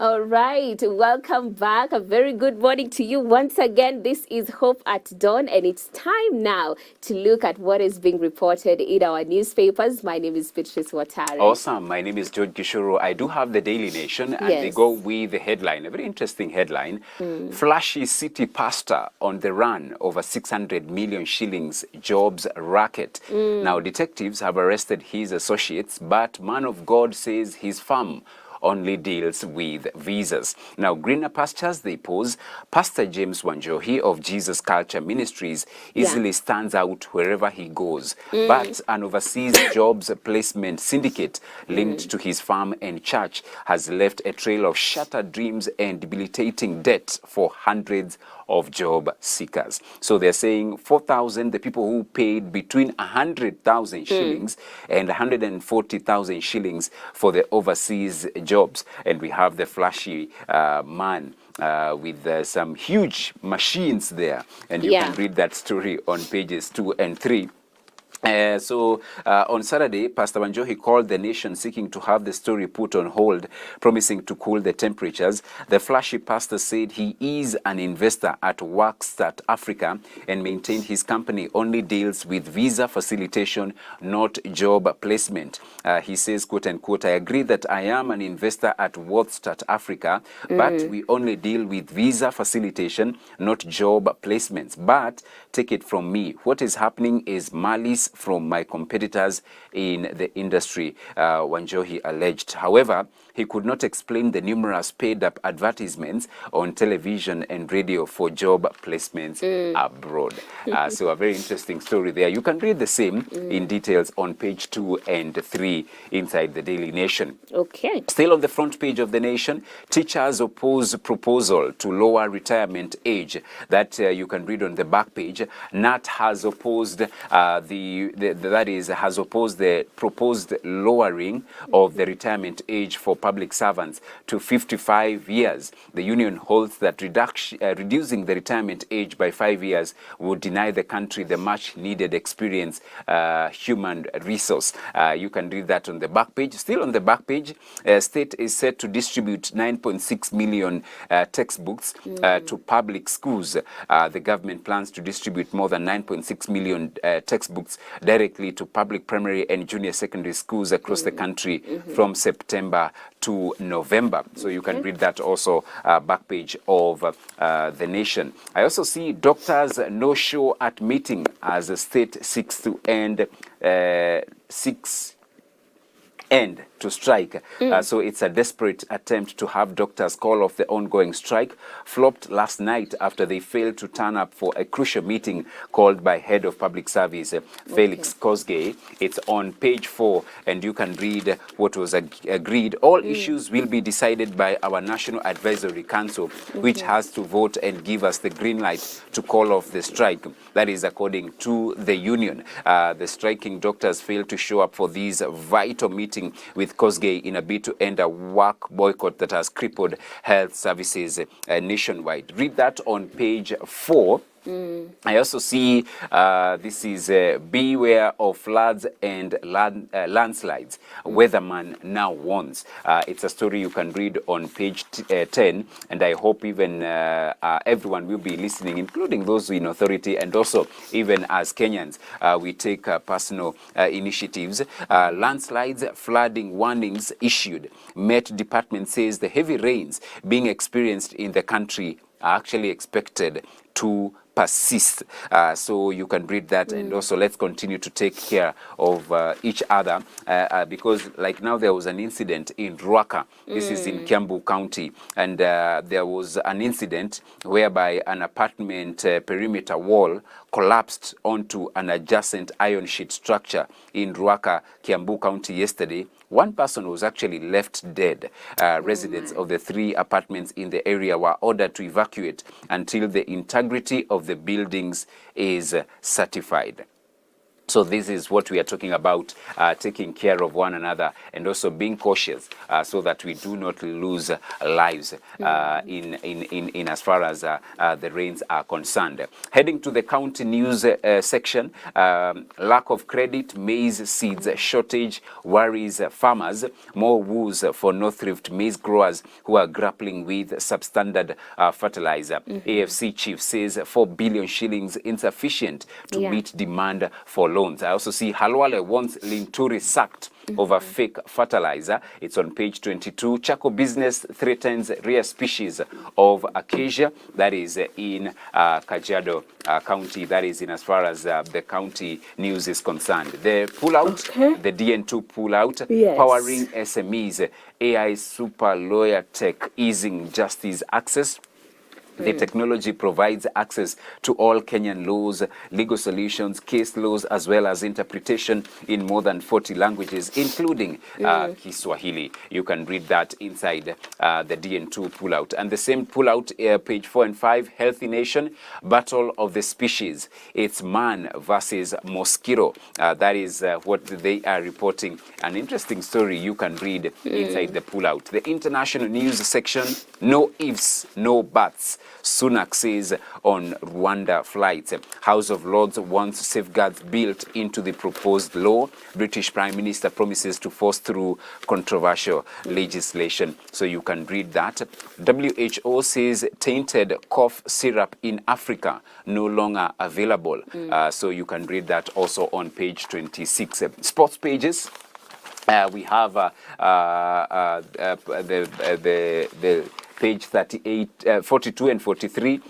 All right, welcome back. A very good morning to you once again. This is Hope at Dawn, and it's time now to look at what is being reported in our newspapers. My name is Beatrice Watare. Awesome. My name is George Gishuru. I do have the Daily Nation, and they go with the headline, a very interesting headline. Flashy city pastor on the run, over 600 million shillings jobs racket. Now, detectives have arrested his associates, but man of God says his firm only deals with visas. Now, greener pastures, they pose. Pastor James Wanjohi of Jesus Culture Ministries easily stands out wherever he goes. But an overseas jobs placement syndicate linked to his farm and church has left a trail of shattered dreams and debilitating debt for hundreds of job seekers. So they're saying 4,000, the people who paid between 100,000 shillings and 140,000 shillings for the overseas jobs. And we have the flashy man with some huge machines there. And you can read that story on pages 2 and 3. On Saturday, Pastor Wanjohi called the nation seeking to have the story put on hold, promising to cool the temperatures. The flashy pastor said he is an investor at Workstart Africa and maintained his company only deals with visa facilitation, not job placement. He says, quote unquote, I agree that I am an investor at Workstart Africa, but we only deal with visa facilitation, not job placements. But take it from me, what is happening is malice from my competitors in the industry, Wanjohi alleged. However, he could not explain the numerous paid-up advertisements on television and radio for job placements abroad. So a very interesting story there. You can read the same in details on page 2 and 3 inside the Daily Nation. Okay. Still on the front page of the Nation, teachers oppose proposal to lower retirement age. That you can read on the back page. NAT has opposed has opposed the proposed lowering of the retirement age for public servants to 55 years. The union holds that reducing the retirement age by 5 years would deny the country the much needed experience, human resource. You can read that on the back page. Still on the back page, state is set to distribute 9.6 million textbooks to public schools. The government plans to distribute more than 9.6 million textbooks directly to public primary and junior secondary schools across the country from September to November. So you can read that also back page of the Nation. I also see doctors no show at meeting as the state seeks to end to strike. So it's a desperate attempt to have doctors call off the ongoing strike, flopped last night after they failed to turn up for a crucial meeting called by Head of Public Service, Felix Kosgei. It's on page 4, and you can read what was agreed. All issues will be decided by our National Advisory Council, which has to vote and give us the green light to call off the strike. That is according to the union. The striking doctors failed to show up for this vital meeting with Kosgei in a bid to end a work boycott that has crippled health services nationwide. Read that on page 4. I also see this is beware of floods and landslides. Weatherman now warns. It's a story you can read on page 10, and I hope even everyone will be listening, including those in authority, and also even as Kenyans, we take personal initiatives. Landslides, flooding warnings issued. Met Department says the heavy rains being experienced in the country are actually expected to persist. So you can read that, and also let's continue to take care of each other because like now there was an incident in Ruaka. This is in Kiambu County, and there was an incident whereby an apartment perimeter wall collapsed onto an adjacent iron sheet structure in Ruaka, Kiambu County yesterday. One person was actually left dead. Residents of the 3 apartments in the area were ordered to evacuate until the integrity of the buildings is certified. So this is what we are talking about, taking care of one another and also being cautious so that we do not lose lives in as far as the rains are concerned. Heading to the county news section, lack of credit, maize seeds shortage worries farmers. More woes for North Rift maize growers who are grappling with substandard fertilizer. AFC chief says 4 billion shillings insufficient to meet demand for loans. I also see Halwale wants Linturi sacked over fake fertilizer. It's on page 22. Chaco business threatens rare species of acacia. That is in Kajiado County. That is in as far as the county news is concerned. The pullout, the DN2 pullout, powering SMEs, AI super lawyer tech easing justice access. The technology provides access to all Kenyan laws, legal solutions, case laws, as well as interpretation in more than 40 languages, including Kiswahili. You can read that inside the DN2 pullout. And the same pullout, page 4 and 5, Healthy Nation, Battle of the Species. It's man versus mosquito. That is what they are reporting. An interesting story you can read inside the pullout. The international news section, no ifs, no buts. Sunak says on Rwanda flights. House of Lords wants safeguards built into the proposed law. British Prime Minister promises to force through controversial legislation. So you can read that. WHO says tainted cough syrup in Africa no longer available. So you can read that also on page 26. Sports pages. We have the page 38, 42 and 43.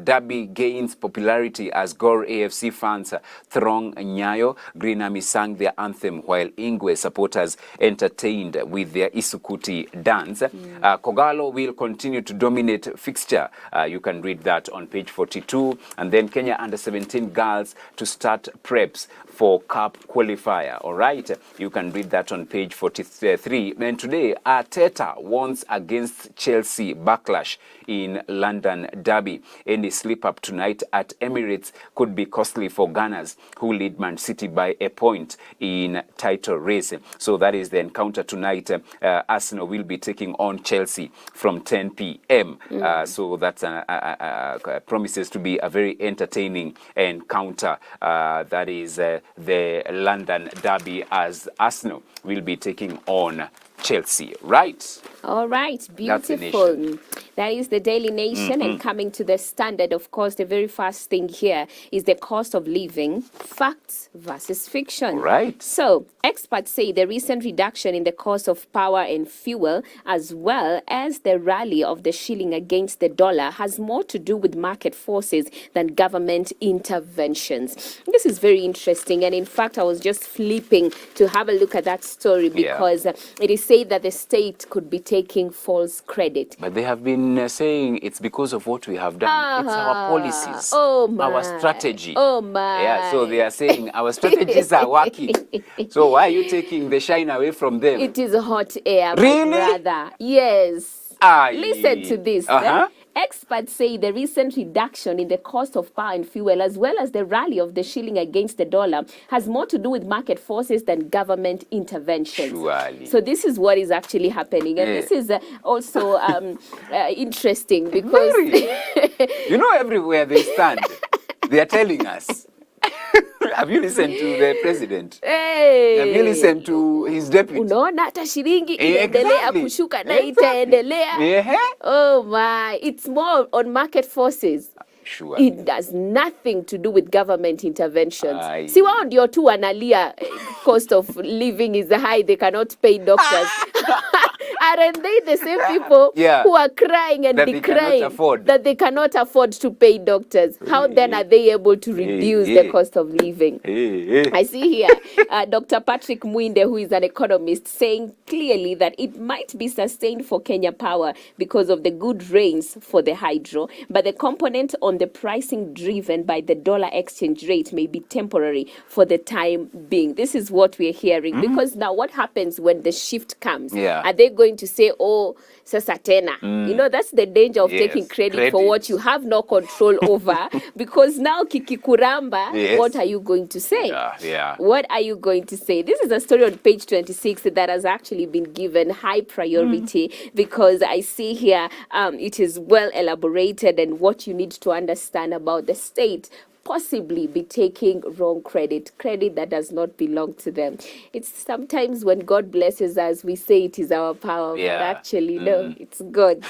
Derby gains popularity as Gor AFC fans throng Nyayo. Green Army sang their anthem while Ingwe supporters entertained with their Isukuti dance. Kogalo will continue to dominate fixture. You can read that on page 42. And then Kenya under-17 girls to start preps for Cup qualifier. All right, you can read that on page 43. And today, Arteta warns against Chelsea backlash in London derby. Any slip up tonight at Emirates could be costly for Gunners, who lead Man City by a point in title race. So that is the encounter tonight. Arsenal will be taking on Chelsea from 10 p.m. So that promises to be a very entertaining encounter. That is the London derby, as Arsenal will be taking on Chelsea, right? All right, beautiful. That is the Daily Nation. And coming to the Standard, of course, the very first thing here is the cost of living, facts versus fiction. Right. So experts say the recent reduction in the cost of power and fuel, as well as the rally of the shilling against the dollar, has more to do with market forces than government interventions. This is very interesting. And in fact, I was just flipping to have a look at that story because it is said that the state could be taking false credit. But they have been saying it's because of what we have done. It's our policies, our strategy. Oh my. Yeah, so they are saying our strategies are working. So why are you taking the shine away from them? It is hot air, Really? my brother. Yes. Aye. Listen to this. Experts say the recent reduction in the cost of power and fuel, as well as the rally of the shilling against the dollar, has more to do with market forces than government interventions. Surely. So this is what is actually happening. And this is also interesting because... You know, everywhere they stand, they are telling us. Have you listened to the president? Hey. Have you listened to his deputy? Unaona hata shilingi inaendelea kushuka na itaendelea. Oh my, it's more on market forces. Sure. It does nothing to do with government interventions. Si wao ndio tu wanalia cost of living is high, they cannot pay doctors. Aren't they the same people who are crying and decrying that they cannot afford to pay doctors? How then are they able to reduce the cost of living? I see here Dr. Patrick Mwinde, who is an economist, saying clearly that it might be sustained for Kenya Power because of the good rains for the hydro, but the component on the pricing driven by the dollar exchange rate may be temporary for the time being. This is what we're hearing, because now what happens when the shift comes? Are they going going to say, oh, sasa tena. You know, that's the danger of Yes, taking credit for credit. what you have no control over. Because now kikikuramba, Yes. what are you going to say? Yeah. What are you going to say? This is a story on page 26 that has actually been given high priority because I see here it is well elaborated and what you need to understand about the state possibly be taking wrong credit that does not belong to them. It's sometimes when God blesses us, we say it is our power, but Yeah. actually, no, it's God.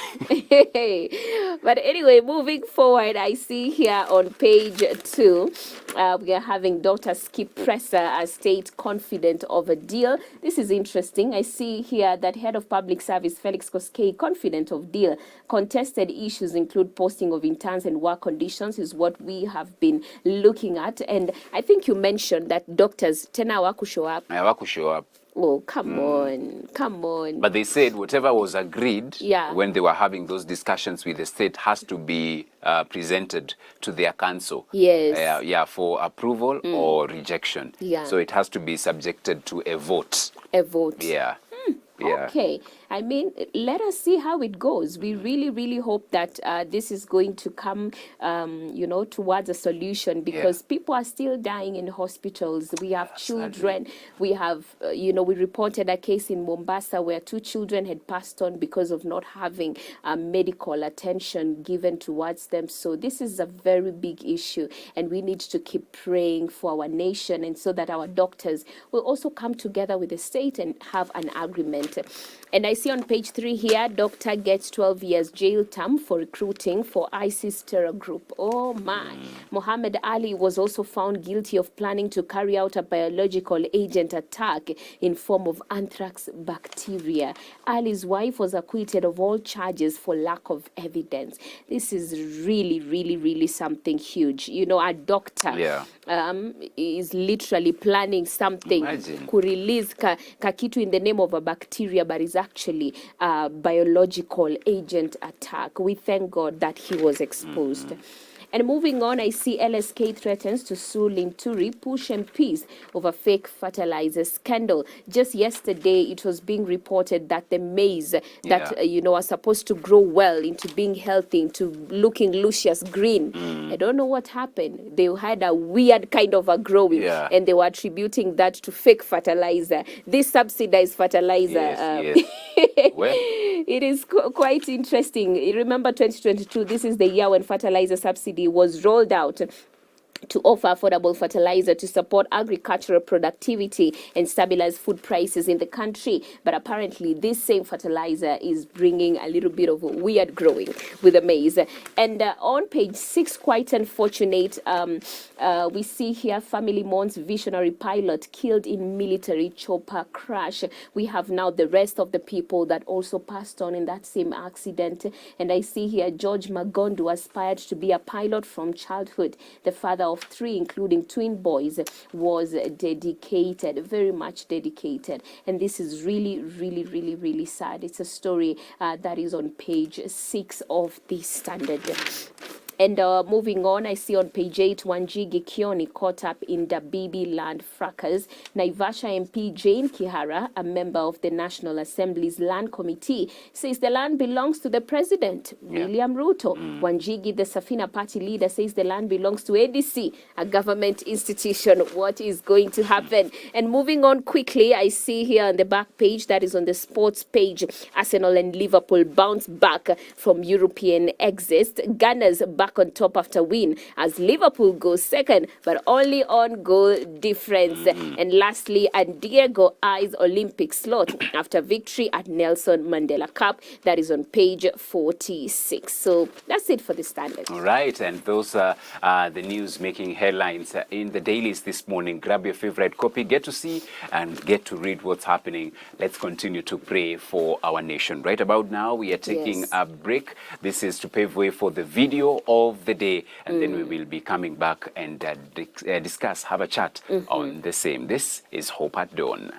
But anyway, moving forward, I see here on page 2, we are having Dr. Skip Presser as state confident of a deal. This is interesting. I see here that Head of Public Service Felix Koskei confident of deal. Contested issues include posting of interns and work conditions is what we have been looking at. And I think you mentioned that doctors tena hawakushow up. Hawakushow up. Oh, come on. But they said whatever was agreed Yeah. when they were having those discussions with the state has to be presented to their council. Yes. For approval or rejection. Yeah. So it has to be subjected to a vote. A vote. Yeah. Okay. I mean, let us see how it goes. We really, really hope that this is going to come, towards a solution because people are still dying in hospitals. We have children. We have, we reported a case in Mombasa where 2 children had passed on because of not having medical attention given towards them. So this is a very big issue, and we need to keep praying for our nation and so that our doctors will also come together with the state and have an agreement. And I see on page 3 here, doctor gets 12 years jail term for recruiting for ISIS terror group. Oh my. Mohammed Ali was also found guilty of planning to carry out a biological agent attack in form of anthrax bacteria. Ali's wife was acquitted of all charges for lack of evidence. This is really, really, really something huge. You know, a doctor is literally planning something. Imagine. Could release kakitu in the name of a bacteria, but is actually a biological agent attack. We thank God that he was exposed. And moving on, I see LSK threatens to sue Linturi, push MPs over fake fertilizer scandal. Just yesterday, it was being reported that the maize that, are supposed to grow well into being healthy, into looking luscious green. I don't know what happened. They had a weird kind of a growing, and they were attributing that to fake fertilizer. This subsidized fertilizer. Well, it is quite interesting. Remember 2022, this is the year when fertilizer subsidy was rolled out to offer affordable fertilizer to support agricultural productivity and stabilize food prices in the country. But apparently, this same fertilizer is bringing a little bit of a weird growing with the maize. And on page 6, quite unfortunate, we see here family mourns visionary pilot killed in military chopper crash. We have now the rest of the people that also passed on in that same accident. And I see here George Magondu aspired to be a pilot from childhood. The father of 3, including twin boys, was dedicated, very much dedicated. And this is really, really, really, really sad. It's a story that is on page 6 of the Standard. And moving on, I see on page 8, Wanjigi Kioni caught up in Dabibi land fracas. Naivasha MP Jane Kihara, a member of the National Assembly's Land Committee, says the land belongs to the President, William Ruto. Wanjigi, the Safina Party leader, says the land belongs to ADC, a government institution. What is going to happen? And moving on quickly, I see here on the back page, that is on the sports page, Arsenal and Liverpool bounce back from European exits. Gunners back on top after win as Liverpool goes second, but only on goal difference. And lastly, and Diego eyes Olympic slot after victory at Nelson Mandela Cup. That is on page 46. So that's it for the Standard. All right, and those are the news making headlines in the dailies this morning. Grab your favorite copy, get to see and get to read what's happening. Let's continue to pray for our nation. Right about now, we are taking a break. This is to pave way for the video of the day, and then we will be coming back and discuss, have a chat on the same. This is Hope at Dawn.